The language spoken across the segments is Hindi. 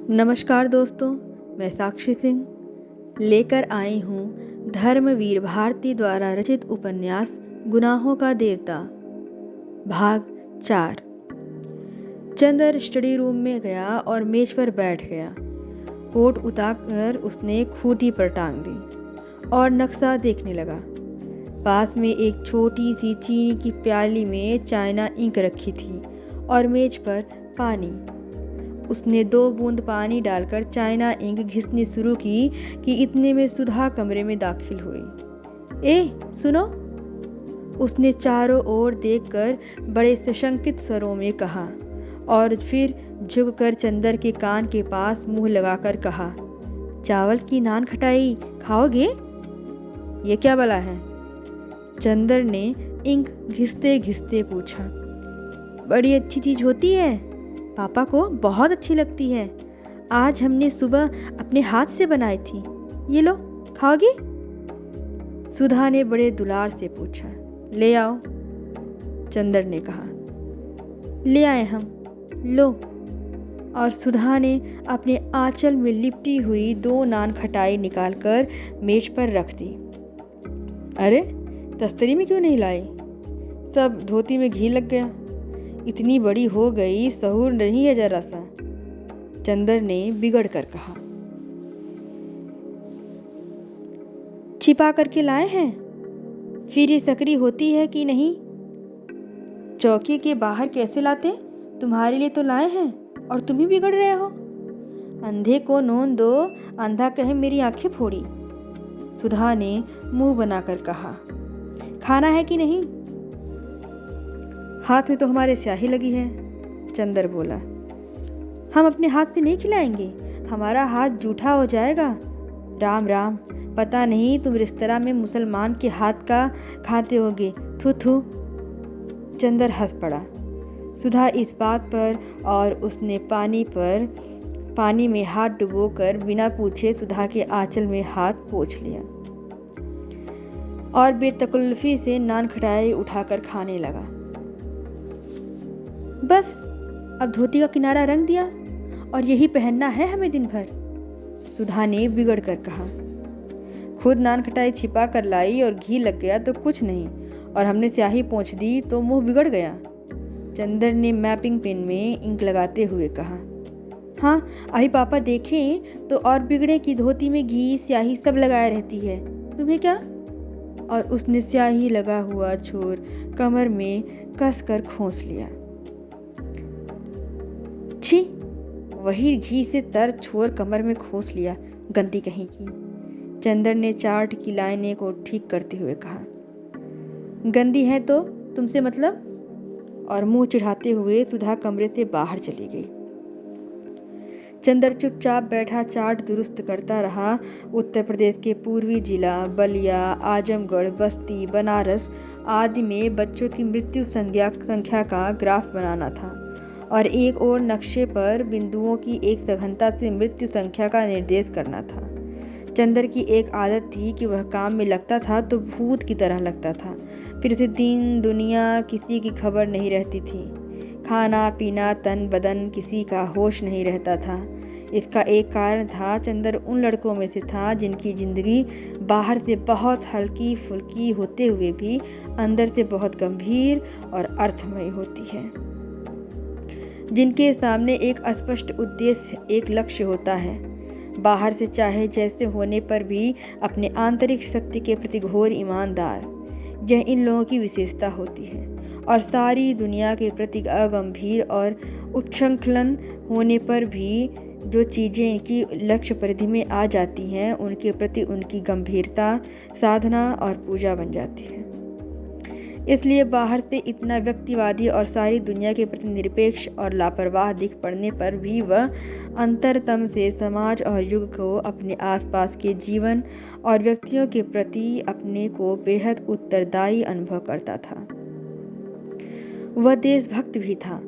नमस्कार दोस्तों, मैं साक्षी सिंह लेकर आई हूँ धर्मवीर भारती द्वारा रचित उपन्यास गुनाहों का देवता भाग 4। चंदर स्टडी रूम में गया और मेज पर बैठ गया। कोट उतारकर उसने खूंटी पर टांग दी और नक्शा देखने लगा। पास में एक छोटी सी चीनी की प्याली में चाइना इंक रखी थी और मेज पर पानी। उसने 2 बूंद पानी डालकर चाइना इंक घिसनी शुरू की कि इतने में सुधा कमरे में दाखिल हुई। सुनो, उसने चारों ओर देखकर बड़े सशंकित स्वरों में कहा और फिर झुककर चंदर के कान के पास मुंह लगाकर कहा, चावल की नान खटाई खाओगे? ये क्या भला है? चंदर ने इंक घिसते घिसते पूछा। बड़ी अच्छी चीज होती है, पापा को बहुत अच्छी लगती है। आज हमने सुबह अपने हाथ से बनाई थी। ये लो, खाओगी? सुधा ने बड़े दुलार से पूछा। ले आओ, चंदर ने कहा। ले आए हम, लो। और सुधा ने अपने आंचल में लिपटी हुई 2 नान खटाई निकालकर मेज पर रख दी। अरे, तस्तरी में क्यों नहीं लाई? सब धोती में घी लग गया। इतनी बड़ी हो गई, सहूर नहीं है जरा सा, चंदर ने बिगड़ कर कहा। छिपा करके लाए हैं, फिर ये सकरी होती है कि नहीं? चौकी के बाहर कैसे लाते? तुम्हारे लिए तो लाए हैं और तुम ही बिगड़ रहे हो। अंधे को नोन दो, अंधा कहे मेरी आंखें फोड़ी, सुधा ने मुंह बनाकर कहा। खाना है कि नहीं? हाथ में तो हमारे स्याही लगी है, चंदर बोला। हम अपने हाथ से नहीं खिलाएंगे, हमारा हाथ जूठा हो जाएगा। राम राम, पता नहीं तुम रेस्तरां में मुसलमान के हाथ का खाते होगे। थू थू, चंदर हंस पड़ा। सुधा इस बात पर और उसने पानी में हाथ डुबोकर बिना पूछे सुधा के आंचल में हाथ पोंछ लिया और बेतकल्लुफी से नान खटाई उठाकर खाने लगा। बस, अब धोती का किनारा रंग दिया और यही पहनना है हमें दिन भर, सुधा ने बिगड़ कर कहा। खुद नान खटाई छिपा कर लाई और घी लग गया तो कुछ नहीं, और हमने स्याही पोंछ दी तो मुंह बिगड़ गया, चंदर ने मैपिंग पेन में इंक लगाते हुए कहा। हाँ, अभी पापा देखें तो और बिगड़े की धोती में घी स्याही सब लगाए रहती है, तुम्हें क्या? और उसने स्याही लगा हुआ छोर कमर में कस कर खोस लिया। छी, वही घी से तर छोर कमर में खोस लिया, गंदी कहीं की, चंदर ने चार्ट की लाइनें को ठीक करते हुए कहा। गंदी है तो तुमसे मतलब? और मुंह चिढ़ाते हुए सुधा कमरे से बाहर चली गई। चंदर चुपचाप बैठा चार्ट दुरुस्त करता रहा। उत्तर प्रदेश के पूर्वी जिला बलिया, आजमगढ़, बस्ती, बनारस आदि में बच्चों की मृत्यु संख्या का ग्राफ बनाना था और एक और नक्शे पर बिंदुओं की एक सघनता से मृत्यु संख्या का निर्देश करना था। चंदर की एक आदत थी कि वह काम में लगता था तो भूत की तरह लगता था, फिर उसे दिन दुनिया किसी की खबर नहीं रहती थी। खाना पीना तन बदन किसी का होश नहीं रहता था। इसका एक कारण था, चंदर उन लड़कों में से था जिनकी जिंदगी बाहर से बहुत हल्की फुल्की होते हुए भी अंदर से बहुत गंभीर और अर्थमय होती है, जिनके सामने एक अस्पष्ट उद्देश्य, एक लक्ष्य होता है। बाहर से चाहे जैसे होने पर भी अपने आंतरिक सत्य के प्रति घोर ईमानदार, यह इन लोगों की विशेषता होती है। और सारी दुनिया के प्रति अगंभीर और उच्छृंखलन होने पर भी जो चीज़ें इनकी लक्ष्य परिधि में आ जाती हैं, उनके प्रति उनकी गंभीरता साधना और पूजा बन जाती है। इसलिए बाहर से इतना व्यक्तिवादी और सारी दुनिया के प्रति निरपेक्ष और लापरवाह दिख पड़ने पर भी वह अंतरतम से समाज और युग को, अपने आसपास के जीवन और व्यक्तियों के प्रति अपने को बेहद उत्तरदायी अनुभव करता था। वह देशभक्त भी था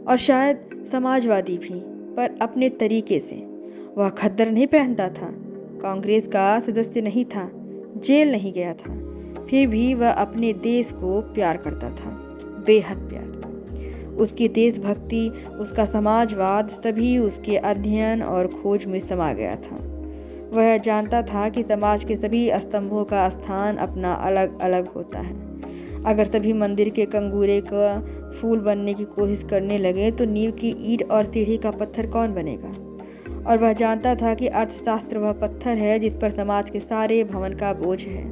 और शायद समाजवादी भी, पर अपने तरीके से। वह खद्दर नहीं पहनता था, कांग्रेस का सदस्य नहीं था, जेल नहीं गया था, फिर भी वह अपने देश को प्यार करता था, बेहद प्यार। उसकी देशभक्ति, उसका समाजवाद सभी उसके अध्ययन और खोज में समा गया था। वह जानता था कि समाज के सभी स्तंभों का स्थान अपना अलग अलग होता है। अगर सभी मंदिर के कंगूरे का फूल बनने की कोशिश करने लगे तो नींव की ईंट और सीढ़ी का पत्थर कौन बनेगा? और वह जानता था कि अर्थशास्त्र वह पत्थर है जिस पर समाज के सारे भवन का बोझ है।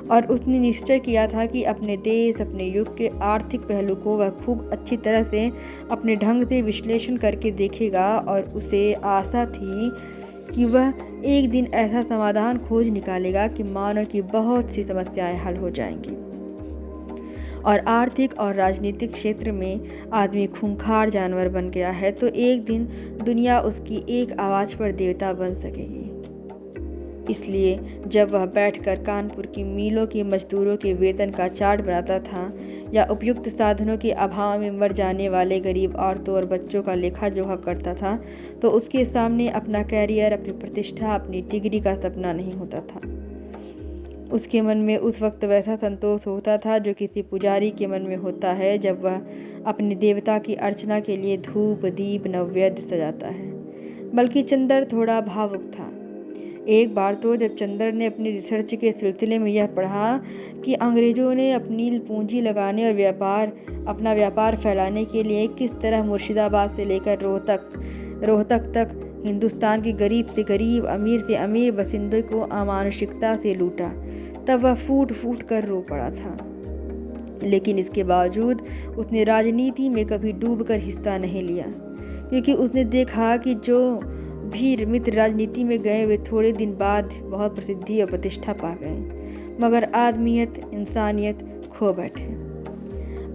और उसने निश्चय किया था कि अपने देश, अपने युग के आर्थिक पहलू को वह खूब अच्छी तरह से अपने ढंग से विश्लेषण करके देखेगा और उसे आशा थी कि वह एक दिन ऐसा समाधान खोज निकालेगा कि मानव की बहुत सी समस्याएं हल हो जाएंगी और आर्थिक और राजनीतिक क्षेत्र में आदमी खूंखार जानवर बन गया है तो एक दिन दुनिया उसकी एक आवाज़ पर देवता बन सकेगी। इसलिए जब वह बैठकर कानपुर की मीलों के मजदूरों के वेतन का चार्ट बनाता था या उपयुक्त साधनों के अभाव में मर जाने वाले गरीब औरतों और बच्चों का लेखा जोखा करता था तो उसके सामने अपना कैरियर, अपनी प्रतिष्ठा, अपनी डिग्री का सपना नहीं होता था। उसके मन में उस वक्त वैसा संतोष होता था जो किसी पुजारी के मन में होता है जब वह अपने देवता की अर्चना के लिए धूप, दीप, नैवेद्य सजाता है। बल्कि चंदर थोड़ा भावुक था। एक बार तो जब चंदर ने अपनी रिसर्च के सिलसिले में यह पढ़ा कि अंग्रेजों ने अपनी पूंजी लगाने और अपना व्यापार फैलाने के लिए किस तरह मुर्शिदाबाद से लेकर रोहतक तक हिंदुस्तान के गरीब से गरीब, अमीर से अमीर बसिंदे को अमानुषिकता से लूटा, तब वह फूट फूट कर रो पड़ा था। लेकिन इसके बावजूद उसने राजनीति में कभी डूबकर हिस्सा नहीं लिया, क्योंकि उसने देखा कि जो भी मित्र राजनीति में गए वे थोड़े दिन बाद बहुत प्रसिद्धि और प्रतिष्ठा पा गए, मगर आदमियत, इंसानियत खो बैठे।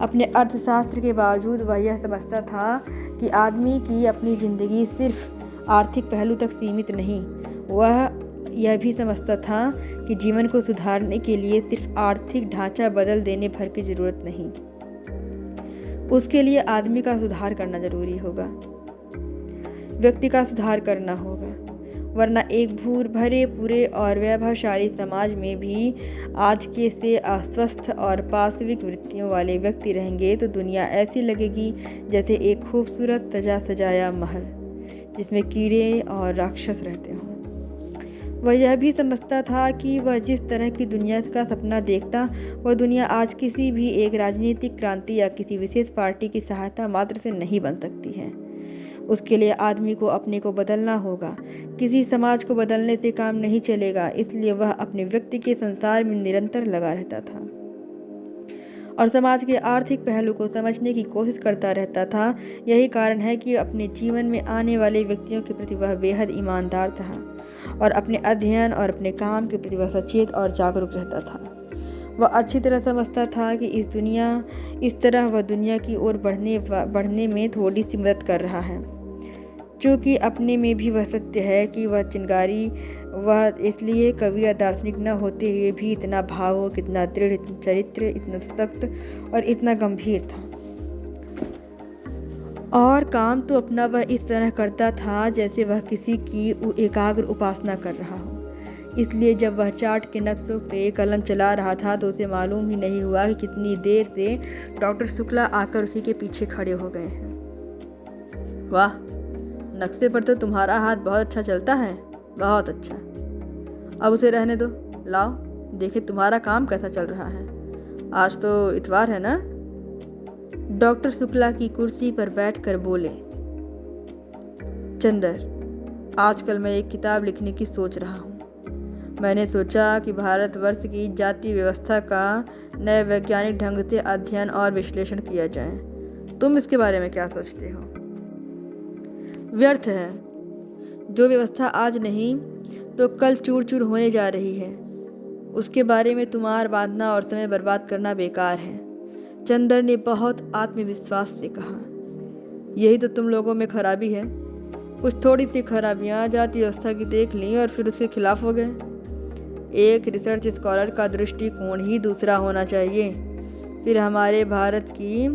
अपने अर्थशास्त्र के बावजूद वह यह समझता था कि आदमी की अपनी जिंदगी सिर्फ आर्थिक पहलू तक सीमित नहीं, वह यह भी समझता था कि जीवन को सुधारने के लिए सिर्फ आर्थिक ढांचा बदल देने भर की जरूरत नहीं, उसके लिए आदमी का सुधार करना जरूरी होगा, व्यक्ति का सुधार करना होगा। वरना एक भरे पूरे और वैभवशाली समाज में भी आज के से अस्वस्थ और पाशविक वृत्तियों वाले व्यक्ति रहेंगे तो दुनिया ऐसी लगेगी जैसे एक खूबसूरत सजाया महल जिसमें कीड़े और राक्षस रहते हों। वह यह भी समझता था कि वह जिस तरह की दुनिया का सपना देखता वह दुनिया आज किसी भी एक राजनीतिक क्रांति या किसी विशेष पार्टी की सहायता मात्र से नहीं बन सकती है। उसके लिए आदमी को अपने को बदलना होगा। किसी समाज को बदलने से काम नहीं चलेगा, इसलिए वह अपने व्यक्ति के संसार में निरंतर लगा रहता था और समाज के आर्थिक पहलू को समझने की कोशिश करता रहता था। यही कारण है कि अपने जीवन में आने वाले व्यक्तियों के प्रति वह बेहद ईमानदार था और अपने अध्ययन और अपने काम के प्रति वह सचेत और जागरूक रहता था। वह अच्छी तरह समझता था कि इस तरह वह दुनिया की ओर बढ़ने में थोड़ी सी मदद कर रहा है, चूँकि अपने में भी वह सत्य है कि वह चिंगारी वह इसलिए कवि या दार्शनिक न होते हुए भी इतना भावुक, इतना दृढ़, इतना चरित्र, इतना सख्त और इतना गंभीर था। और काम तो अपना वह इस तरह करता था जैसे वह किसी की एकाग्र उपासना कर रहा हो। इसलिए जब वह चार्ट के नक्शों पे कलम चला रहा था तो उसे मालूम ही नहीं हुआ कि कितनी देर से डॉक्टर शुक्ला आकर उसी के पीछे खड़े हो गए हैं। वाह, नक्शे पर तो तुम्हारा हाथ बहुत अच्छा चलता है, बहुत अच्छा। अब उसे रहने दो, लाओ देखे तुम्हारा काम कैसा चल रहा है। आज तो इतवार है ना? डॉक्टर शुक्ला की कुर्सी पर बैठकर बोले, चंदर, आजकल मैं एक किताब लिखने की सोच रहा हूँ। मैंने सोचा कि भारतवर्ष की जाति व्यवस्था का नए वैज्ञानिक ढंग से अध्ययन और विश्लेषण किया जाए। तुम इसके बारे में क्या सोचते हो? व्यर्थ है। जो व्यवस्था आज नहीं तो कल चूर चूर होने जा रही है, उसके बारे में तुम्हार बांधना और समय बर्बाद करना बेकार है। चंदर ने बहुत आत्मविश्वास से कहा। यही तो तुम लोगों में खराबी है। कुछ थोड़ी सी खराबियां जाति व्यवस्था की देख ली और फिर उसके खिलाफ हो गए। एक रिसर्च स्कॉलर का दृष्टिकोण ही दूसरा होना चाहिए। फिर हमारे भारत की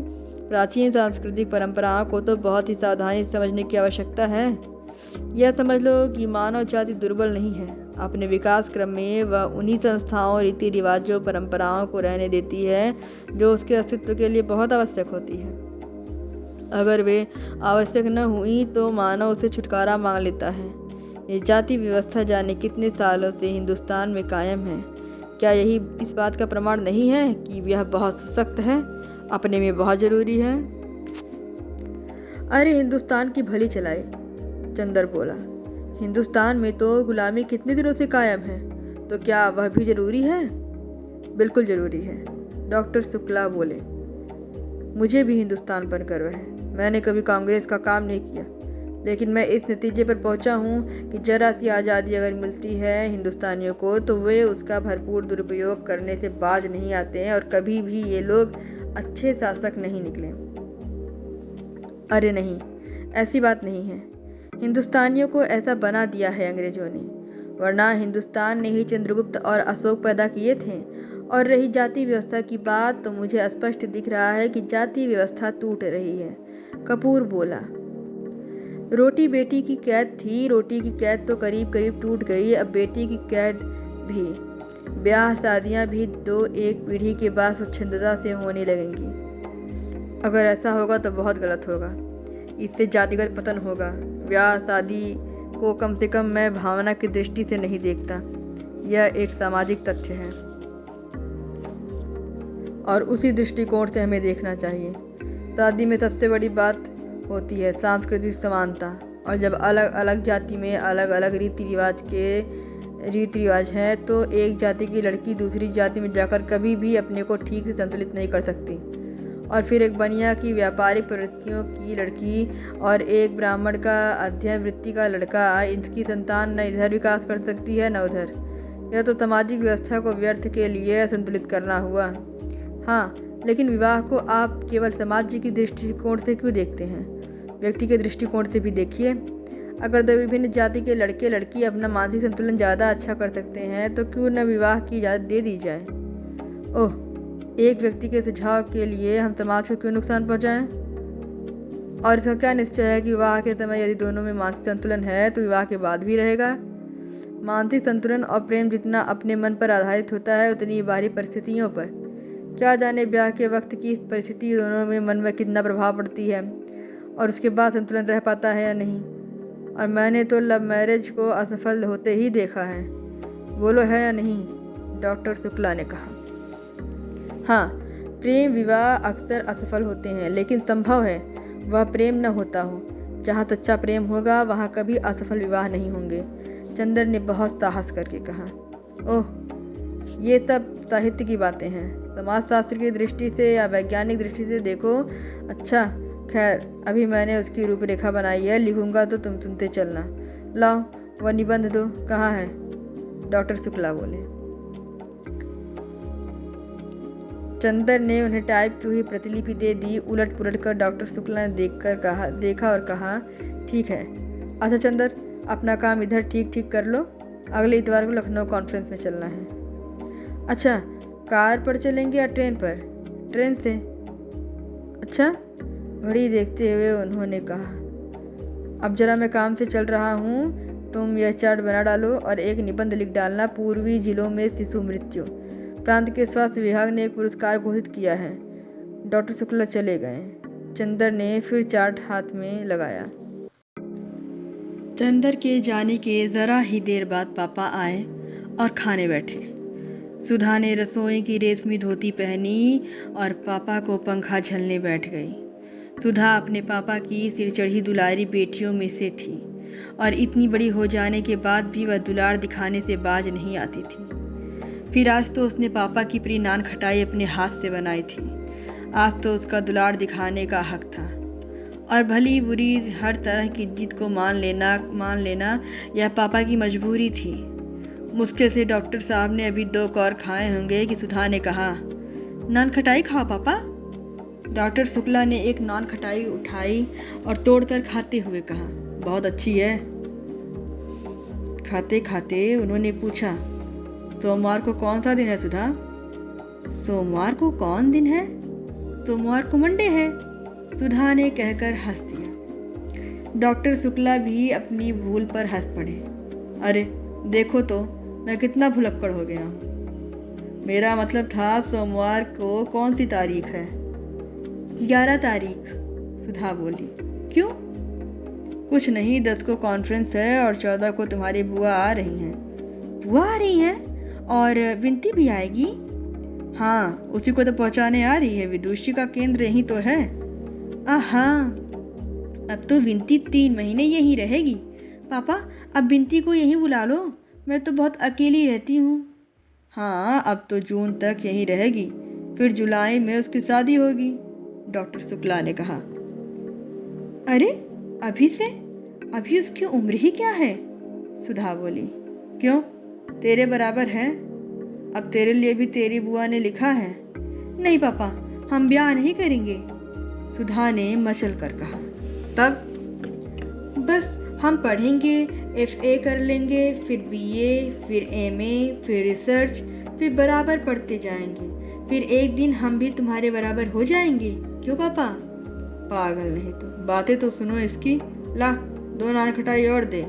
प्राचीन सांस्कृतिक परंपराओं को तो बहुत ही सावधानी से समझने की आवश्यकता है। यह समझ लो कि मानव जाति दुर्बल नहीं है। अपने विकास क्रम में वह उन्हीं संस्थाओं, रीति रिवाजों, परंपराओं को रहने देती है जो उसके अस्तित्व के लिए बहुत आवश्यक होती है। अगर वे आवश्यक न हुई तो मानव उससे छुटकारा मांग लेता है। ये जाति व्यवस्था जाने कितने सालों से हिंदुस्तान में कायम है। क्या यही इस बात का प्रमाण नहीं है कि यह बहुत सख्त है, अपने में बहुत जरूरी है? अरे हिंदुस्तान की भली चलाए, चंदर बोला। हिंदुस्तान में तो गुलामी कितने दिनों से कायम है, तो क्या वह भी जरूरी है? बिल्कुल जरूरी है, डॉक्टर शुक्ला बोले। मुझे भी हिंदुस्तान पर गर्व है। मैंने कभी कांग्रेस का काम नहीं किया, लेकिन मैं इस नतीजे पर पहुंचा हूं कि जरा सी आज़ादी अगर मिलती है हिंदुस्तानियों को तो वे उसका भरपूर दुरुपयोग करने से बाज नहीं आते हैं, और कभी भी ये लोग अच्छे शासक नहीं निकले। अरे नहीं, ऐसी बात नहीं है। हिंदुस्तानियों को ऐसा बना दिया है अंग्रेजों ने, वरना हिंदुस्तान ने ही चंद्रगुप्त और अशोक पैदा किए थे। और रही जाति व्यवस्था की बात, तो मुझे स्पष्ट दिख रहा है कि जाति व्यवस्था टूट रही है, कपूर बोला। रोटी बेटी की कैद थी, रोटी की कैद तो करीब करीब टूट गई, अब बेटी की कैद भी। ब्याह शादियां भी 2-1 पीढ़ी के बाद स्वच्छंदता से होने लगेंगी। अगर ऐसा होगा तो बहुत गलत होगा, इससे जातिगत पतन होगा। ब्याह शादी को कम से कम मैं भावना की दृष्टि से नहीं देखता, यह एक सामाजिक तथ्य है और उसी दृष्टिकोण से हमें देखना चाहिए। शादी में सबसे बड़ी बात होती है सांस्कृतिक समानता, और जब अलग अलग जाति में अलग अलग रीति रिवाज हैं तो एक जाति की लड़की दूसरी जाति में जाकर कभी भी अपने को ठीक से संतुलित नहीं कर सकती। और फिर एक बनिया की व्यापारिक प्रवृत्तियों की लड़की और एक ब्राह्मण का अध्ययन वृत्ति का लड़का, इसकी संतान न इधर विकास कर सकती है न उधर। यह तो सामाजिक व्यवस्था को व्यर्थ के लिए संतुलित करना हुआ। हाँ, लेकिन विवाह को आप केवल समाज की दृष्टिकोण से क्यों देखते हैं? व्यक्ति के दृष्टिकोण से भी देखिए। अगर 2 विभिन्न जाति के लड़के लड़की अपना मानसिक संतुलन ज़्यादा अच्छा कर सकते हैं तो क्यों न विवाह की इजाज़त दे दी जाए? ओह, एक व्यक्ति के सुझाव के लिए हम समाज को क्यों नुकसान पहुंचाएं? और इसका क्या निश्चय है कि विवाह के समय यदि दोनों में मानसिक संतुलन है तो विवाह के बाद भी रहेगा? मानसिक संतुलन और प्रेम जितना अपने मन पर आधारित होता है, उतनी बाहरी परिस्थितियों पर। क्या जाने ब्याह के वक्त की परिस्थिति दोनों में मन में कितना प्रभाव पड़ती है और उसके बाद संतुलन रह पाता है या नहीं। और मैंने तो लव मैरिज को असफल होते ही देखा है। बोलो है या नहीं? डॉक्टर शुक्ला ने कहा। हाँ, प्रेम विवाह अक्सर असफल होते हैं, लेकिन संभव है वह प्रेम न होता हो। जहाँ सच्चा प्रेम होगा वहाँ कभी असफल विवाह नहीं होंगे, चंदर ने बहुत साहस करके कहा। ओह, ये सब साहित्य की बातें हैं, समाजशास्त्र की दृष्टि से या वैज्ञानिक दृष्टि से देखो। अच्छा खैर, अभी मैंने उसकी रूपरेखा बनाई है, लिखूंगा तो तुम सुनते चलना। लाओ वह निबंध दो, कहाँ है? डॉक्टर शुक्ला बोले। चंदर ने उन्हें टाइप की हुई प्रतिलिपि दे दी। उलट पुलट कर डॉक्टर शुक्ला ने देखा और कहा, ठीक है। अच्छा चंदर, अपना काम इधर ठीक ठीक कर लो, अगले इतवार को लखनऊ कॉन्फ्रेंस में चलना है। अच्छा, कार पर चलेंगे या ट्रेन पर? ट्रेन से। अच्छा, घड़ी देखते हुए उन्होंने कहा, अब जरा मैं काम से चल रहा हूँ, तुम यह चार्ट बना डालो और एक निबंध लिख डालना, पूर्वी जिलों में शिशु मृत्यु। प्रांत के स्वास्थ्य विभाग ने एक पुरस्कार घोषित किया है। डॉक्टर शुक्ला चले गए। चंदर ने फिर चार्ट हाथ में लगाया। चंदर के जाने के जरा ही देर बाद पापा आए और खाने बैठे। सुधा ने रसोई की रेशमी धोती पहनी और पापा को पंखा झलने बैठ गई। सुधा अपने पापा की सिर चढ़ी दुलारी बेटियों में से थी और इतनी बड़ी हो जाने के बाद भी वह दुलार दिखाने से बाज नहीं आती थी। फिर आज तो उसने पापा की प्रिय नान खटाई अपने हाथ से बनाई थी। आज तो उसका दुलार दिखाने का हक था और भली बुरी हर तरह की जिद को मान लेना यह पापा की मजबूरी थी। मुश्किल से डॉक्टर साहब ने अभी 2 कौर खाए होंगे कि सुधा ने कहा, नान खटाई खाओ पापा। डॉक्टर शुक्ला ने एक नान खटाई उठाई और तोड़कर खाते हुए कहा, बहुत अच्छी है। खाते खाते उन्होंने पूछा, सोमवार को कौन सा दिन है सुधा? सोमवार को कौन दिन है? सोमवार को मंडे है, सुधा ने कहकर हंस दिया। डॉक्टर शुक्ला भी अपनी भूल पर हंस पड़े। अरे देखो तो, मैं कितना भुलक्कड़ हो गया हूँ। मेरा मतलब था सोमवार को कौन सी तारीख है? 11 तारीख, सुधा बोली। क्यों? कुछ नहीं, 10 को कॉन्फ्रेंस है और 14 को तुम्हारी बुआ आ रही हैं। बुआ आ रही हैं? और विनती भी आएगी? हाँ, उसी को तो पहुंचाने आ रही है। विदुषी का केंद्र यही तो है। हाँ, अब तो विनती 3 महीने यहीं रहेगी। पापा, अब विनती को यहीं बुला लो, मैं तो बहुत अकेली रहती हूँ। हाँ, अब तो जून तक यहीं रहेगी, फिर जुलाई में उसकी शादी होगी, डॉक्टर शुक्ला ने कहा। अरे, अभी से? अभी उसकी उम्र ही क्या है? सुधा बोली। क्यों, तेरे बराबर है? अब तेरे लिए भी तेरी बुआ ने लिखा है। नहीं पापा, हम ब्याह नहीं करेंगे, सुधा ने मचल कर कहा। तब? बस हम पढ़ेंगे, FA कर लेंगे, फिर BA, फिर MA, फिर रिसर्च, फिर बराबर पढ़ते जाएंगे, फिर एक दिन हम भी तुम्हारे बराबर हो जाएंगे। क्यों पापा? पागल नहीं तो। बातें तो सुनो इसकी। ला, 2 नान खटाई और दे,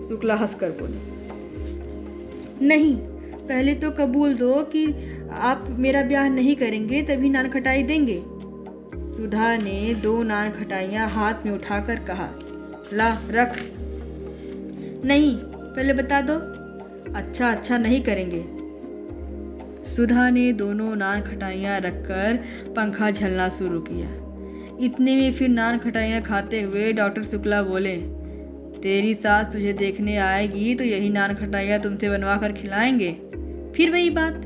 शुक्ला हंसकर बोले। नहीं, पहले तो कबूल दो कि आप मेरा ब्याह नहीं करेंगे, तभी नान खटाई देंगे। सुधा ने 2 नान खटाइयाँ हाथ में उठाकर कहा। ला, रख। नहीं, पहले बता दो। अच्छा, नहीं करेंगे। सुधा ने दोनों नान खटाइयाँ रखकर पंखा झलना शुरू किया। इतने में फिर नान खटाइयाँ खाते हुए डॉक्टर शुक्ला बोले, तेरी सास तुझे देखने आएगी तो यही नान खटाइयाँ तुमसे बनवा कर खिलाएंगे। फिर वही बात,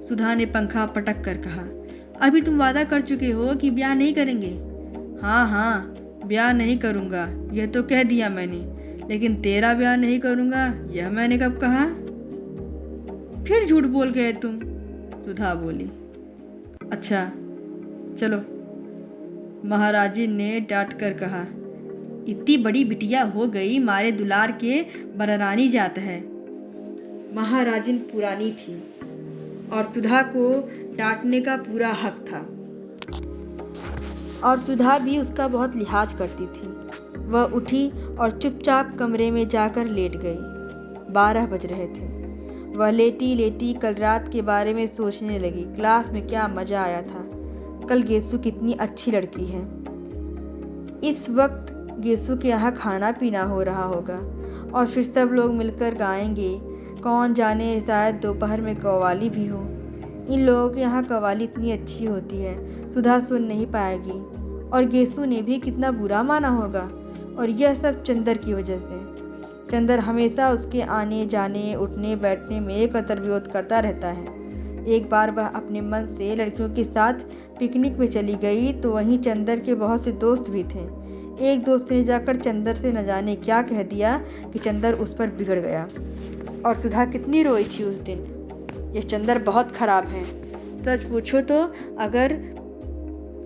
सुधा ने पंखा पटक कर कहा। अभी तुम वादा कर चुके हो कि ब्याह नहीं करेंगे। हाँ, ब्याह नहीं करूँगा, यह तो कह दिया मैंने, लेकिन तेरा ब्याह नहीं करूँगा, यह मैंने कब कहा? फिर झूठ बोल गए तुम, सुधा बोली। अच्छा, चलो, महाराजी ने डांट कर कहा। इतनी बड़ी बिटिया हो गई, मारे दुलार के बररानी जात है। महाराजिन पुरानी थी और सुधा को डांटने का पूरा हक था, और सुधा भी उसका बहुत लिहाज करती थी। वह उठी और चुपचाप कमरे में जाकर लेट गई। 12 बज रहे थे। वह लेटी लेटी कल रात के बारे में सोचने लगी। क्लास में क्या मज़ा आया था। कल गेसु कितनी अच्छी लड़की है। इस वक्त गेसु के यहाँ खाना पीना हो रहा होगा और फिर सब लोग मिलकर गाएंगे। कौन जाने, शायद दोपहर में कव्वाली भी हो। इन लोगों के यहाँ कव्वाली इतनी अच्छी होती है, सुधा सुन नहीं पाएगी। और गेसु ने भी कितना बुरा माना होगा, और यह सब चंदर की वजह से। चंदर हमेशा उसके आने जाने, उठने बैठने में कतर विरोध करता रहता है। एक बार वह अपने मन से लड़कियों के साथ पिकनिक में चली गई तो वहीं चंदर के बहुत से दोस्त भी थे। एक दोस्त ने जाकर चंदर से न जाने क्या कह दिया कि चंदर उस पर बिगड़ गया, और सुधा कितनी रोई थी उस दिन। यह चंदर बहुत खराब है। सच पूछो तो अगर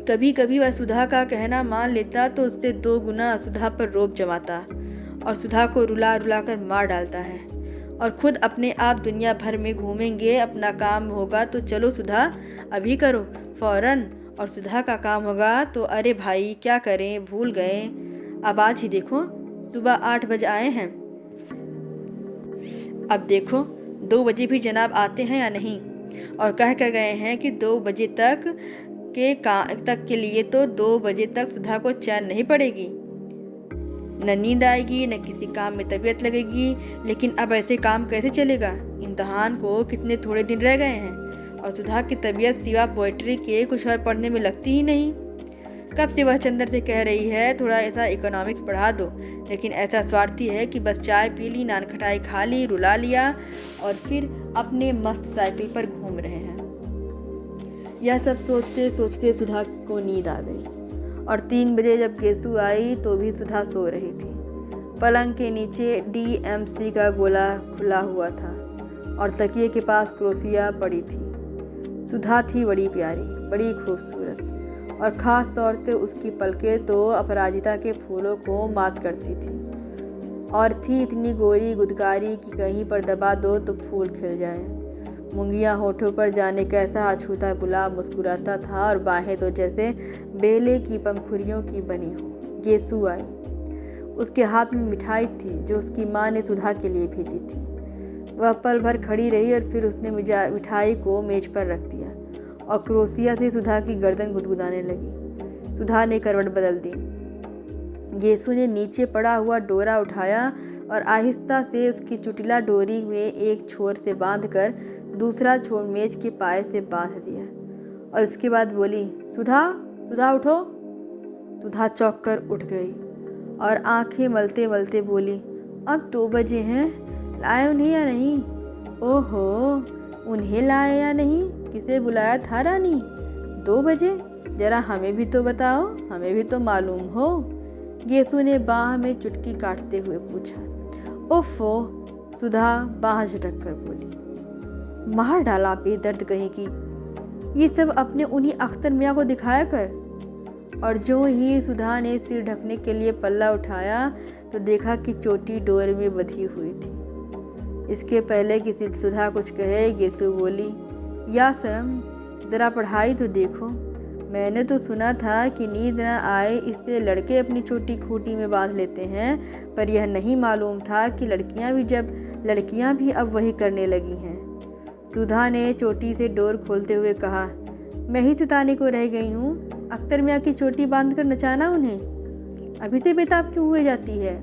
कभी कभी वह सुधा का कहना मान लेता तो उससे 2 गुना सुधा पर रोब जमाता और सुधा को रुला रुला कर मार डालता है, और खुद अपने आप दुनिया भर में घूमेंगे। अपना काम होगा तो चलो सुधा अभी करो फौरन, और सुधा का काम होगा तो अरे भाई क्या करें, भूल गए, अब आज ही देखो सुबह 8 बजे आए हैं, अब देखो 2 बजे भी जनाब आते हैं या नहीं, और कह कर गए हैं कि 2 बजे तक के लिए तो 2 बजे तक सुधा को चैन नहीं पड़ेगी, न नींद आएगी न किसी काम में तबीयत लगेगी। लेकिन अब ऐसे काम कैसे चलेगा? इम्तहान को कितने थोड़े दिन रह गए हैं और सुधा की तबीयत सिवा पोइट्री के कुछ और पढ़ने में लगती ही नहीं। कब से वह चंदर से कह रही है थोड़ा ऐसा इकोनॉमिक्स पढ़ा दो, लेकिन ऐसा स्वार्थी है कि बस चाय पी ली, नान खटाई खा ली, रुला लिया और फिर अपने मस्त साइकिल पर घूम रहे हैं। यह सब सोचते सोचते सुधा को नींद आ गई, और 3 बजे जब गेसु आई तो भी सुधा सो रही थी। पलंग के नीचे DMC का गोला खुला हुआ था और तकिए के पास क्रोसिया पड़ी थी। सुधा थी बड़ी प्यारी, बड़ी खूबसूरत, और ख़ास तौर से उसकी पलकें तो अपराजिता के फूलों को मात करती थी, और थी इतनी गोरी गुदकारी कि कहीं पर दबा दो तो फूल खिल जाए। मुंगियाँ होठों पर जाने कैसा अछूता गुलाब मुस्कुराता था, और बाहें तो जैसे बेले की पंखुड़ियों की बनी हो। गेसु आई। उसके हाथ में मिठाई थी जो उसकी माँ ने सुधा के लिए भेजी थी। वह पल भर खड़ी रही और फिर उसने मिठाई को मेज पर रख दिया और क्रोसिया से सुधा की गर्दन गुदगुदाने लगी। सुधा ने करवट बदल दी। गेसु ने नीचे पड़ा हुआ डोरा उठाया और आहिस्ता से उसकी चुटिला डोरी में एक छोर से बांधकर दूसरा छोर मेज के पाए से बांध दिया और उसके बाद बोली, सुधा, सुधा उठो। सुधा चौंक कर उठ गई और आंखें मलते मलते बोली, अब 2 बजे हैं, लाए उन्हें या नहीं? ओहो, उन्हें लाए या नहीं? किसे बुलाया था रानी? 2 बजे? जरा हमें भी तो बताओ, हमें भी तो मालूम हो। गेसु ने बाह में चुटकी काटते हुए पूछा। ओफो, सुधा बाह झटक कर बोली, मार डाला बेदर्द कहेगी, ये सब अपने उन्हीं अख्तर मियाँ को दिखाया कर। और जो ही सुधा ने सिर ढकने के लिए पल्ला उठाया तो देखा कि चोटी डोर में बंधी हुई थी। इसके पहले किसी सुधा कुछ कहे, गेसु बोली, या शर्म, जरा पढ़ाई तो देखो। मैंने तो सुना था कि नींद न आए इसलिए लड़के अपनी चोटी खूंटी में बांध लेते हैं, पर यह नहीं मालूम था कि लड़कियां भी अब वही करने लगी हैं। सुधा ने चोटी से डोर खोलते हुए कहा, मैं ही सिताने को रह गई हूँ, अख्तर मियाँ की चोटी बांधकर नचाना उन्हें? अभी से बेताब क्यों हुए जाती है?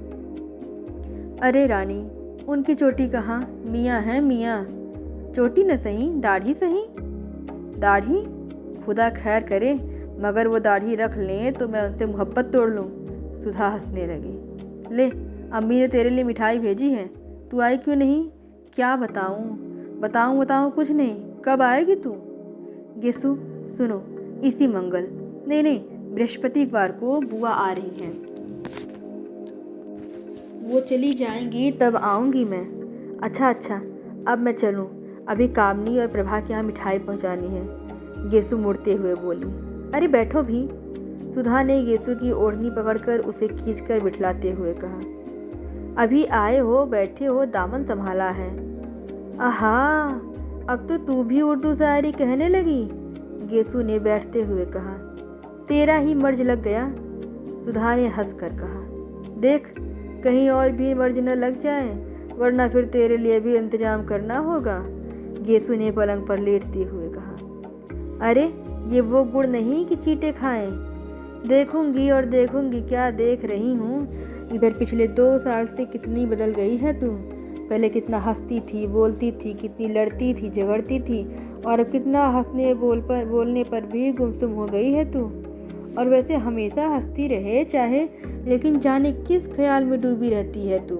अरे रानी, उनकी चोटी कहाँ, मियाँ हैं मियाँ। चोटी न सही, दाढ़ी सही। दाढ़ी? खुदा खैर करे, मगर वो दाढ़ी रख लें तो मैं उनसे मोहब्बत तोड़ लूँ। सुधा हंसने लगी। ले, अम्मी ने तेरे लिए मिठाई भेजी है, तू आई क्यों नहीं? क्या बताऊँ कुछ नहीं, कब आएगी तू? गेसु, सुनो, इसी मंगल, नहीं, बृहस्पतिवार को बुआ आ रही हैं। वो चली जाएंगी तब आऊँगी मैं। अच्छा, अब मैं चलूँ, अभी कामनी और प्रभा के यहाँ मिठाई पहुँचानी है। गेसु मुड़ते हुए बोली। अरे बैठो भी। सुधा ने गेसु की ओढ़नी पकड़कर उसे खींचकर बिठलाते हुए कहा, अभी आए हो, बैठे हो, दामन संभाला है। आहा, अब तो तू भी उर्दू शायरी कहने लगी, गेसु ने बैठते हुए कहा। तेरा ही मर्ज लग गया, सुधा ने हंसकर कहा। देख, कहीं और भी मर्ज न लग जाए, वरना फिर तेरे लिए भी इंतजाम करना होगा, गेसु ने पलंग पर लेटते हुए कहा। अरे, ये वो गुड़ नहीं कि चीटे खाएं। देखूंगी क्या देख रही हूँ। इधर पिछले 2 साल से कितनी बदल गई है तू। पहले कितना हंसती थी, बोलती थी, कितनी लड़ती थी, झगड़ती थी, और अब कितना बोलने पर भी गुमसुम हो गई है तू। और वैसे हमेशा हंसती रहे चाहे, लेकिन जाने किस ख्याल में डूबी रहती है तू,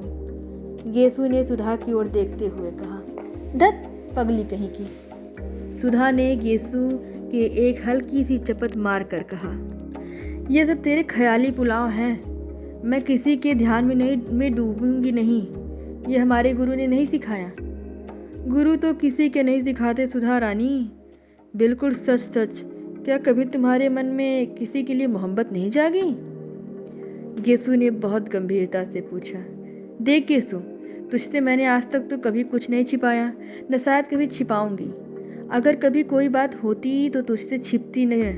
गेसु ने सुधा की ओर देखते हुए कहा। धत, पगली कहीं की, सुधा ने गेसु के एक हल्की सी चपत मार कर कहा। ये सब तेरे ख्याली पुलाव हैं, मैं किसी के ध्यान में डूबूंगी नहीं, ये हमारे गुरु ने नहीं सिखाया। गुरु तो किसी के नहीं सिखाते सुधा रानी, बिल्कुल सच। क्या कभी तुम्हारे मन में किसी के लिए मोहब्बत नहीं जागी? गेसु ने बहुत गंभीरता से पूछा। देख गेसु, तुझसे मैंने आज तक तो कभी कुछ नहीं छिपाया, न शायद कभी छिपाऊंगी। अगर कभी कोई बात होती तो तुझसे छिपती नहीं,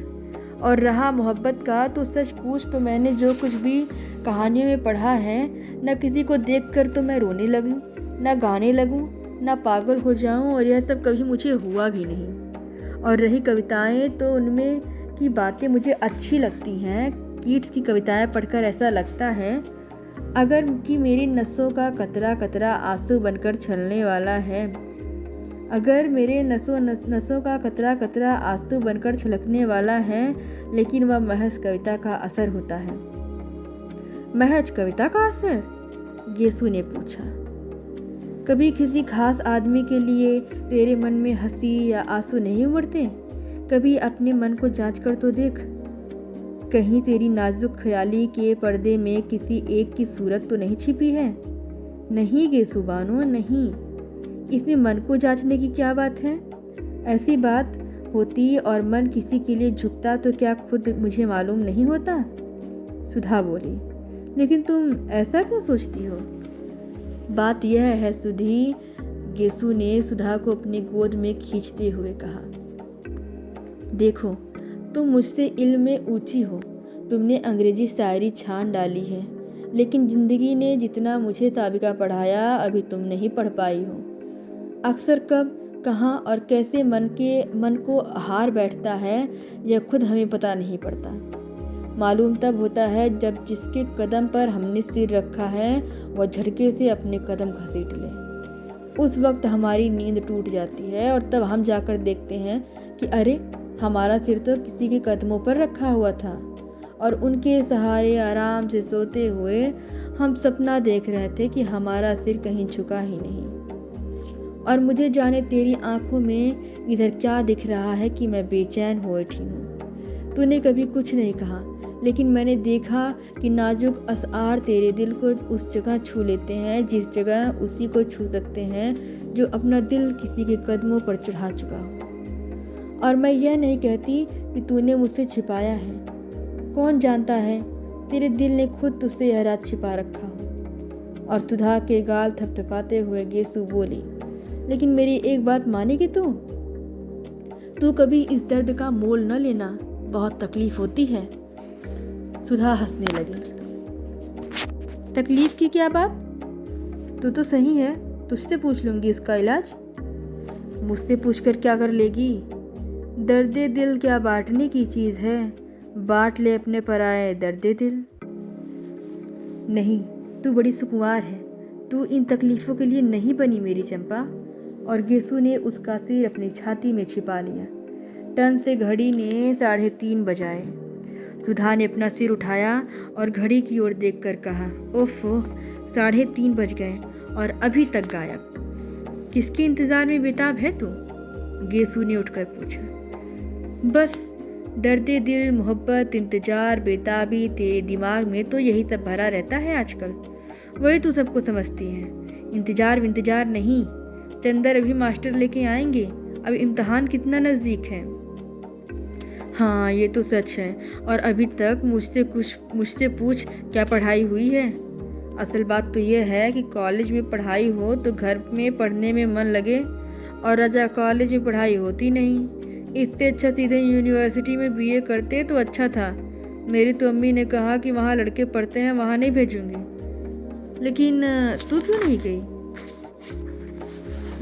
और रहा मोहब्बत का तो सच पूछ तो मैंने जो कुछ भी कहानियों में पढ़ा है, न किसी को देखकर तो मैं रोने लगूं, न गाने लगूं, न पागल हो जाऊं, और यह सब कभी मुझे हुआ भी नहीं। और रही कविताएं तो उनमें की बातें मुझे अच्छी लगती हैं। कीट्स की कविताएं पढ़कर ऐसा लगता है अगर कि मेरी नसों का कतरा कतरा आंसू बनकर छलने वाला है, अगर मेरे नसों का कतरा कतरा आंसू बनकर छलकने वाला है, लेकिन वह महज कविता का असर होता है। महज कविता का असर? गेसु ने पूछा। कभी किसी खास आदमी के लिए तेरे मन में हंसी या आंसू नहीं उमड़ते? कभी अपने मन को जांच कर तो देख, कहीं तेरी नाजुक ख्याली के पर्दे में किसी एक की सूरत तो नहीं छिपी है? नहीं गेसु बानो, नहीं, इसमें मन को जांचने की क्या बात है? ऐसी बात होती और मन किसी के लिए झुकता तो क्या खुद मुझे मालूम नहीं होता? सुधा बोली। लेकिन तुम ऐसा क्यों सोचती हो? बात यह है सुधी, गेसु ने सुधा को अपनी गोद में खींचते हुए कहा। देखो, तुम मुझसे इल्म में ऊंची हो, तुमने अंग्रेजी शायरी छान डाली है, लेकिन जिंदगी ने जितना मुझे साबिका पढ़ाया अभी तुम नहीं पढ़ पाई हो। अक्सर कब, कहाँ और कैसे मन को हार बैठता है, यह खुद हमें पता नहीं पड़ता। मालूम तब होता है जब जिसके कदम पर हमने सिर रखा है वह झटके से अपने कदम घसीट ले। उस वक्त हमारी नींद टूट जाती है और तब हम जाकर देखते हैं कि अरे, हमारा सिर तो किसी के कदमों पर रखा हुआ था और उनके सहारे आराम से सोते हुए हम सपना देख रहे थे कि हमारा सिर कहीं झुका ही नहीं। और मुझे जाने तेरी आंखों में इधर क्या दिख रहा है कि मैं बेचैन हो उठी हूँ। तूने कभी कुछ नहीं कहा, लेकिन मैंने देखा कि नाजुक असआर तेरे दिल को उस जगह छू लेते हैं जिस जगह उसी को छू सकते हैं जो अपना दिल किसी के कदमों पर चढ़ा चुका हो। और मैं यह नहीं कहती कि तूने मुझसे छिपाया है, कौन जानता है तेरे दिल ने खुद तुझसे यह राज छिपा रखा हो। और सुधा के गाल थपथपाते हुए गेसु बोली, लेकिन मेरी एक बात मानेगी तू कभी इस दर्द का मोल न लेना, बहुत तकलीफ होती है। सुधा हंसने लगी। तकलीफ की क्या बात? तू तो सही है, तुझसे पूछ लूंगी इसका इलाज। मुझसे पूछकर क्या कर लेगी? दर्दे दिल क्या बांटने की चीज है, बांट ले अपने पराए दर्दे दिल। नहीं, तू बड़ी सुकुमार है, तू इन तकलीफों के लिए नहीं बनी मेरी चंपा। और गेसु ने उसका सिर अपनी छाती में छिपा लिया। टन से घड़ी ने 3:30 बजाए। सुधा ने अपना सिर उठाया और घड़ी की ओर देखकर कहा, ओफो, 3:30 बज गए और अभी तक गायब। किसके इंतजार में बेताब है तू? गेसु ने उठकर पूछा। बस दर्दे दिल, मोहब्बत, इंतजार, बेताबी, तेरे दिमाग में तो यही सब भरा रहता है आजकल। वही तू सबको समझती है। इंतजार नहीं, चंदर अभी मास्टर लेके आएंगे, अब इम्तिहान कितना नज़दीक है। हाँ, ये तो सच है। और अभी तक मुझसे पूछ क्या पढ़ाई हुई है। असल बात तो यह है कि कॉलेज में पढ़ाई हो तो घर में पढ़ने में मन लगे, और राजा कॉलेज में पढ़ाई होती नहीं। इससे अच्छा सीधे यूनिवर्सिटी में बीए करते तो अच्छा था। मेरी तो अम्मी ने कहा कि वहाँ लड़के पढ़ते हैं, वहाँ नहीं भेजूंगी। लेकिन तू क्यों नहीं गई?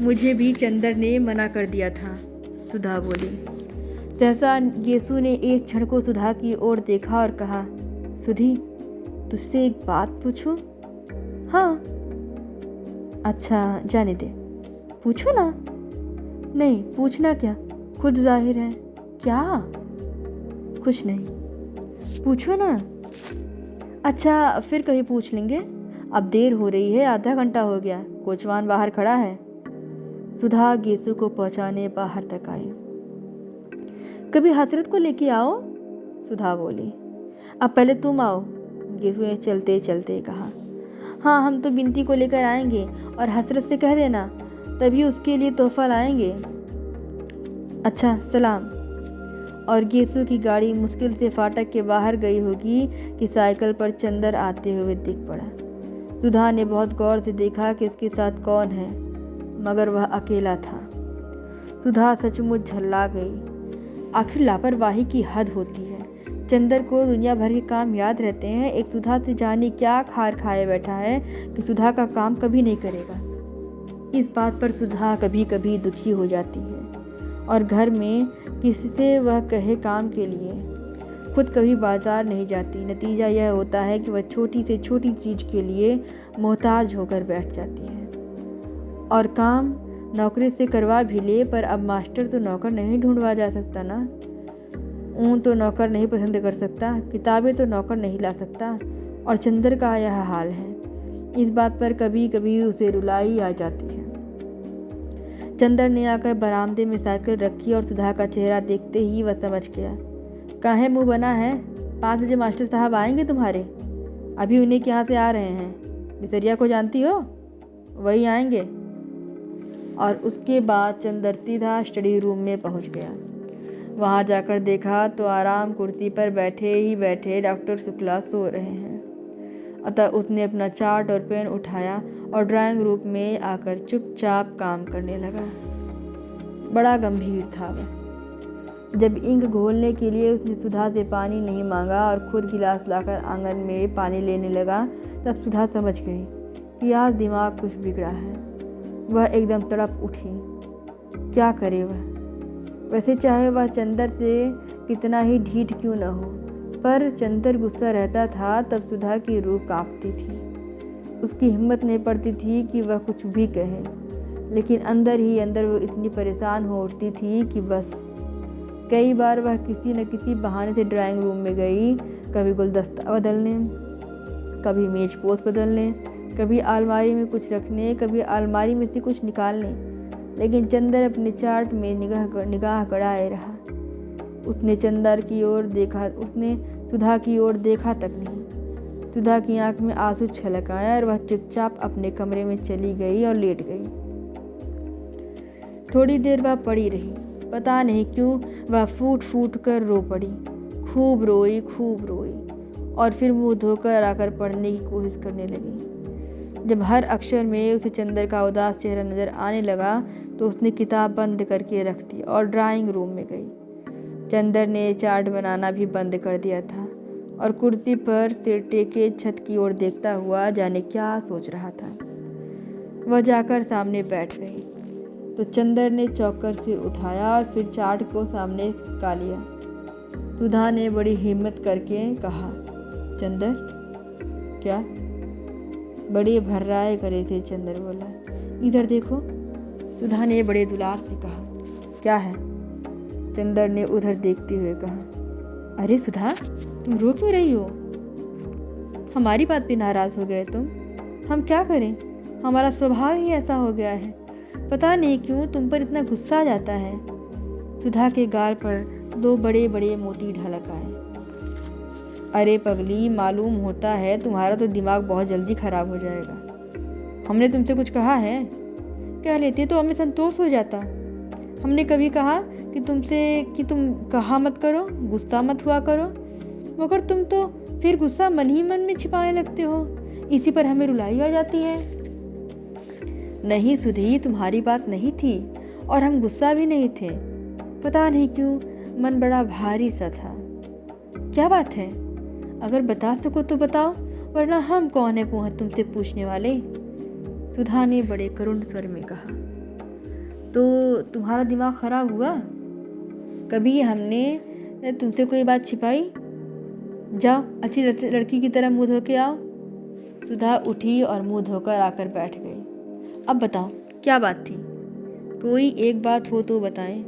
मुझे भी चंदर ने मना कर दिया था, सुधा बोली। सहसा गेसु ने एक क्षण को सुधा की ओर देखा और कहा, सुधी, तुझसे एक बात पूछूं? हाँ। अच्छा, जाने दे, पूछो ना। नहीं, पूछना क्या, खुद जाहिर है। क्या? कुछ नहीं, पूछो ना। अच्छा, फिर कभी पूछ लेंगे, अब देर हो रही है, आधा घंटा हो गया, कोचवान बाहर खड़ा है। सुधा गेसु को पहुंचाने बाहर तक आई। कभी हसरत को लेके आओ, सुधा बोली। अब पहले तुम आओ, गेसु ने चलते चलते कहा। हाँ, हम तो बिनती को लेकर आएंगे और हसरत से कह देना, तभी उसके लिए तोहफा लाएंगे। अच्छा, सलाम। और गेसु की गाड़ी मुश्किल से फाटक के बाहर गई होगी कि साइकिल पर चंदर आते हुए दिख पड़ा। सुधा ने बहुत गौर से देखा कि उसके साथ कौन है, मगर वह अकेला था। सुधा सचमुच झल्ला गई। आखिर लापरवाही की हद होती है। चंदर को दुनिया भर के काम याद रहते हैं, एक सुधा से जाने क्या खार खाए बैठा है कि सुधा का काम कभी नहीं करेगा। इस बात पर सुधा कभी कभी दुखी हो जाती है और घर में किसी से वह कहे काम के लिए। खुद कभी बाजार नहीं जाती। नतीजा यह होता है कि वह छोटी से छोटी चीज़ के लिए मोहताज होकर बैठ जाती है। और काम नौकरी से करवा भी ले, पर अब मास्टर तो नौकर नहीं ढूंढवा जा सकता ना। ऊन तो नौकर नहीं पसंद कर सकता, किताबें तो नौकर नहीं ला सकता, और चंदर का यह हाल है। इस बात पर कभी कभी उसे रुलाई आ जाती है। चंदर ने आकर बरामदे में साइकिल रखी और सुधा का चेहरा देखते ही वह समझ गया। काहे मुंह बना है? 5 बजे मास्टर साहब आएंगे तुम्हारे, अभी उन्हीं के यहाँ से आ रहे हैं। बिसरिया को जानती हो? वही आएंगे। और उसके बाद चंदर सीधा स्टडी रूम में पहुंच गया। वहां जाकर देखा तो आराम कुर्सी पर बैठे डॉक्टर शुक्ला सो रहे हैं। अतः उसने अपना चार्ट और पेन उठाया और ड्राइंग रूम में आकर चुपचाप काम करने लगा। बड़ा गंभीर था वह। जब इंक घोलने के लिए उसने सुधा से पानी नहीं मांगा और खुद गिलास लाकर आंगन में पानी लेने लगा, तब सुधा समझ गई कि आज दिमाग कुछ बिगड़ा है। वह एकदम तड़प उठी। क्या करे वह? वैसे चाहे वह चंदर से कितना ही ढीठ क्यों न हो, पर चंदर गुस्सा रहता था तब सुधा की रूह कांपती थी। उसकी हिम्मत नहीं पड़ती थी कि वह कुछ भी कहे, लेकिन अंदर ही अंदर वो इतनी परेशान हो उठती थी कि बस। कई बार वह किसी न किसी बहाने से ड्राइंग रूम में गई, कभी गुलदस्ता बदलने, कभी मेज पोस्ट बदलने, कभी अलमारी में कुछ रखने, कभी अलमारी में से कुछ निकालने, लेकिन चंदर अपने चार्ट में निगाह गड़ाए रहा। उसने सुधा की ओर देखा तक नहीं। सुधा की आंख में आंसू छलक आया और वह चुपचाप अपने कमरे में चली गई और लेट गई। थोड़ी देर वह पड़ी रही। पता नहीं क्यों वह फूट फूट कर रो पड़ी। खूब रोई और फिर मुंह धोकर आकर पढ़ने की कोशिश करने लगी। जब हर अक्षर में उसे चंदर का उदास चेहरा नजर आने लगा तो उसने किताब बंद करके रख दी और ड्राइंग रूम में गई। चंदर ने चार्ट बनाना भी बंद कर दिया था और कुर्सी पर सिर टेके छत की ओर देखता हुआ जाने क्या सोच रहा था। वह जाकर सामने बैठ गई तो चंदर ने चौंक कर सिर उठाया और फिर चार्ट को सामने खिसका लिया। सुधा ने बड़ी हिम्मत करके कहा, चंदर क्या? बड़े भर्राए गले से चंदर बोला, इधर देखो। सुधा ने बड़े दुलार से कहा, क्या है? चंदर ने उधर देखते हुए कहा, अरे सुधा, तुम रो क्यों रही हो? हमारी बात पे नाराज हो गए तुम? हम क्या करें, हमारा स्वभाव ही ऐसा हो गया है। पता नहीं क्यों तुम पर इतना गुस्सा आ जाता है। सुधा के गाल पर 2 बड़े बड़े मोती ढलक आए। अरे पगली, मालूम होता है तुम्हारा तो दिमाग बहुत जल्दी खराब हो जाएगा। हमने तुमसे कुछ कहा है? कह लेते तो हमें संतोष हो जाता। हमने कभी कहा कि तुमसे कि तुम कहा मत करो, गुस्सा मत हुआ करो, मगर तुम तो फिर गुस्सा मन ही मन में छिपाने लगते हो। इसी पर हमें रुलाई आ जाती है। नहीं सुधी, तुम्हारी बात नहीं थी और हम गुस्सा भी नहीं थे। पता नहीं क्यों मन बड़ा भारी सा था। क्या बात है? अगर बता सको तो बताओ, वरना हम कौन है तुमसे पूछने वाले। सुधा ने बड़े करुण स्वर में कहा, तो तुम्हारा दिमाग खराब हुआ? कभी हमने तुमसे कोई बात छिपाई? जाओ अच्छी लड़की की तरह मुंह धो के आओ। सुधा उठी और मुंह धोकर आकर बैठ गई। अब बताओ क्या बात थी? कोई एक बात हो तो बताएं।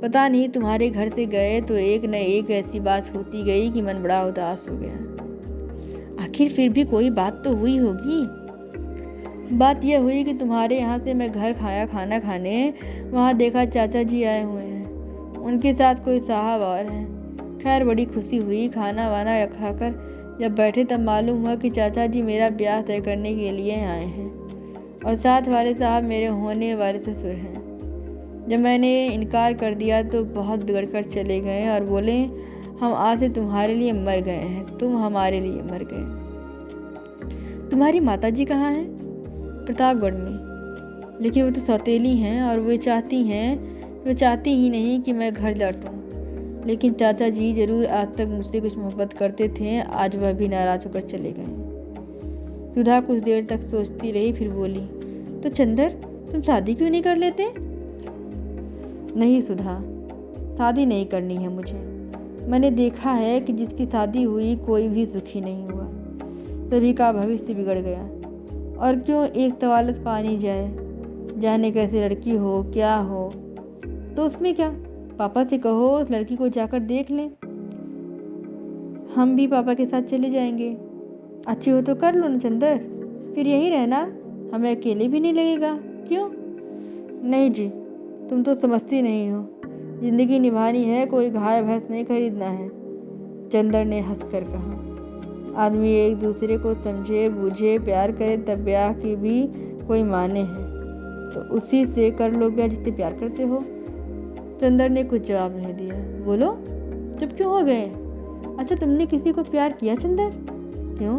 पता नहीं तुम्हारे घर से गए तो एक न एक ऐसी बात होती गई कि मन बड़ा उदास हो गया। आखिर फिर भी कोई बात तो हुई होगी। बात यह हुई कि तुम्हारे यहाँ से मैं घर खाना खाने, वहाँ देखा चाचा जी आए हुए हैं। उनके साथ कोई साहब और हैं। खैर बड़ी खुशी हुई। खाना वाना खाकर जब बैठे तब मालूम हुआ कि चाचा जी मेरा ब्याह तय करने के लिए आए हैं और साथ वाले साहब मेरे होने वाले ससुर हैं। जब मैंने इनकार कर दिया तो बहुत बिगड़ कर चले गए और बोले, हम आज से तुम्हारे लिए मर गए हैं, तुम हमारे लिए मर गए। तुम्हारी माताजी कहाँ हैं? प्रतापगढ़ में। लेकिन वो तो सौतेली हैं और वो चाहती ही नहीं कि मैं घर लौटूं। लेकिन चाचा जी जरूर आज तक मुझसे कुछ मोहब्बत करते थे, आज वह भी नाराज होकर चले गए। सुधा कुछ देर तक सोचती रही, फिर बोली, तो चंदर तुम शादी क्यों नहीं कर लेते? नहीं सुधा, शादी नहीं करनी है मुझे। मैंने देखा है कि जिसकी शादी हुई कोई भी सुखी नहीं हुआ, सभी का भविष्य बिगड़ गया। और क्यों एक तवालत पानी जाने कैसे लड़की हो, क्या हो, तो उसमें क्या? पापा से कहो उस लड़की को जाकर देख लें। हम भी पापा के साथ चले जाएंगे। अच्छी हो तो कर लो ना चंदर, फिर यहीं रहना, हमें अकेले भी नहीं लगेगा। क्यों? नहीं जी, तुम तो समझती नहीं हो। जिंदगी निभानी है, कोई गाय भैंस नहीं खरीदना है। चंदर ने हंसकर कहा, आदमी एक दूसरे को समझे बूझे प्यार करे तब ब्याह की भी कोई माने है, तो उसी से कर लो ब्याह जिससे प्यार करते हो। चंदर ने कुछ जवाब नहीं दिया। बोलो, चुप क्यों हो गए? अच्छा तुमने किसी को प्यार किया चंदर? क्यों,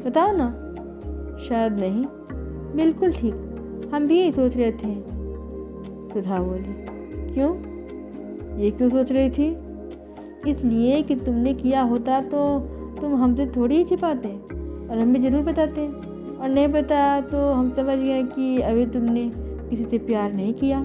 बताओ ना। शायद नहीं। बिल्कुल ठीक, हम भी यही सोच रहे थे। सुधा बोली, क्यों? ये क्यों सोच रही थी? इसलिए कि तुमने किया होता तो तुम हमसे थोड़ी ही छिपाते और हमें ज़रूर बताते, और नहीं बताया तो हम समझ गए कि अभी तुमने किसी से प्यार नहीं किया।